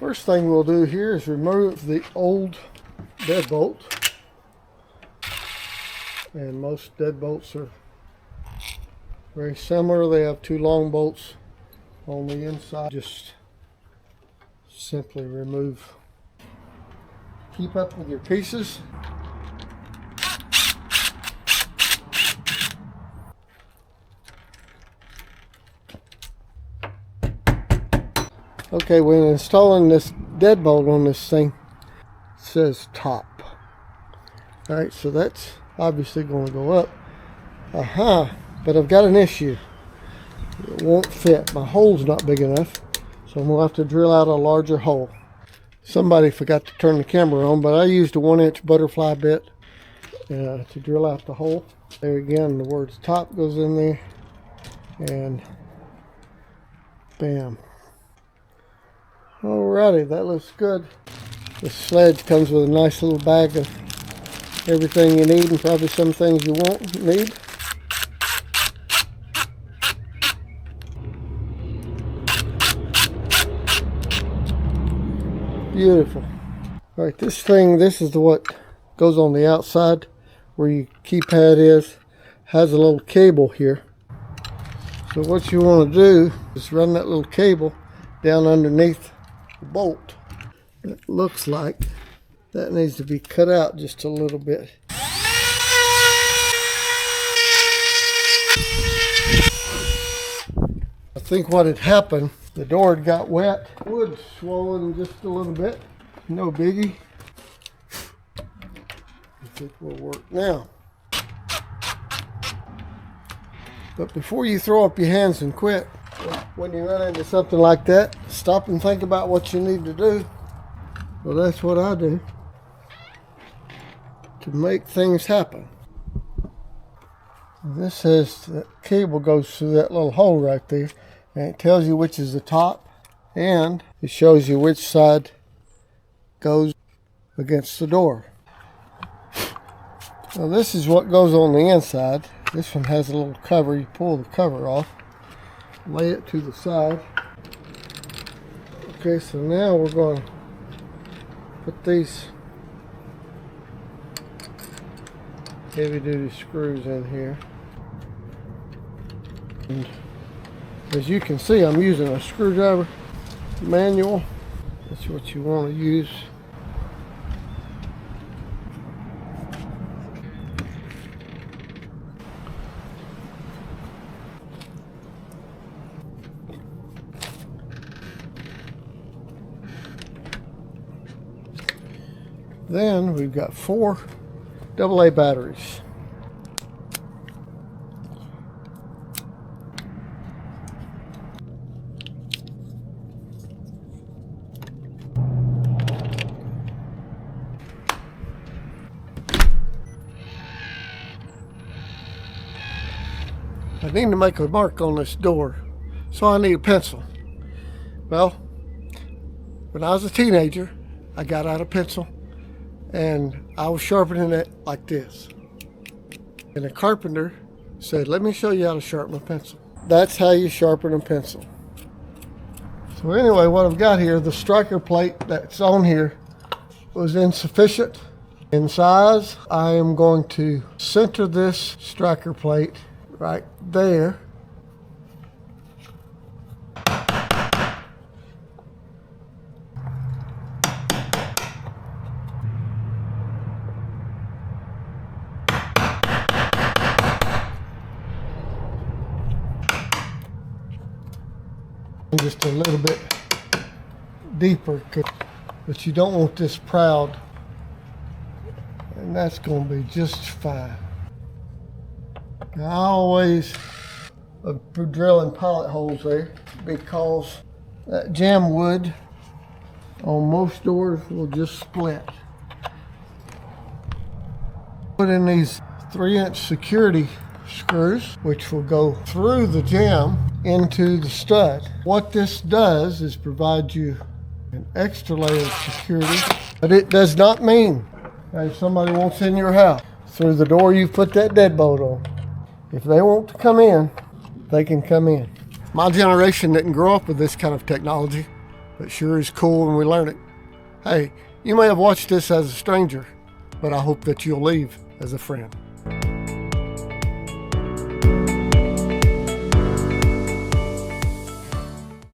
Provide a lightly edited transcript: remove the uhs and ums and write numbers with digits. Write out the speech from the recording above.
First thing we'll do here is remove the old deadbolt. And most deadbolts are very similar. They have two long bolts on the inside. Just simply remove. Keep up with your pieces. Okay, when installing this deadbolt on this thing, it says top. Alright, so that's obviously going to go up. But I've got an issue. It won't fit. My hole's not big enough, so I'm going to have to drill out a larger hole. Somebody forgot to turn the camera on, but I used a 1-inch butterfly bit to drill out the hole. There again, the words top goes in there, and bam. Alrighty, that looks good. This Schledge comes with a nice little bag of everything you need, and probably some things you won't need. Beautiful. Alright, this is what goes on the outside where your keypad is. Has a little cable here. So what you want to do is run that little cable down underneath the bolt. It looks like that needs to be cut out just a little bit. I think what had happened, the door had got wet. Wood swollen just a little bit. No biggie. I think we'll work now. But before you throw up your hands and quit, when you run into something like that, stop and think about what you need to do. Well, that's what I do to make things happen. This says that cable goes through that little hole right there, and it tells you which is the top, and it shows you which side goes against the door. Now this is what goes on the inside. This one has a little cover. You pull the cover off, lay it to the side. Okay, so now we're going to put these heavy duty screws in here. And as you can see, I'm using a screwdriver manual. That's what you want to use. Then we've got 4 AA batteries. I need to make a mark on this door, so I need a pencil. Well, when I was a teenager, I got out a pencil and I was sharpening it like this. And a carpenter said, "Let me show you how to sharpen a pencil." That's how you sharpen a pencil. So anyway, what I've got here, the striker plate that's on here was insufficient in size. I am going to center this striker plate right there. Just a little bit deeper, but you don't want this proud, and that's going to be just fine. Now, I always put drilling pilot holes there because that jam wood on most doors will just split. Put in these 3-inch security screws, which will go through the jam into the stud. What this does is provide you an extra layer of security, but it does not mean that if somebody wants in your house through the door you put that deadbolt on, if they want to come in, they can come in. My generation didn't grow up with this kind of technology. but sure is cool when we learn it. Hey, you may have watched this as a stranger, but I hope that you'll leave as a friend.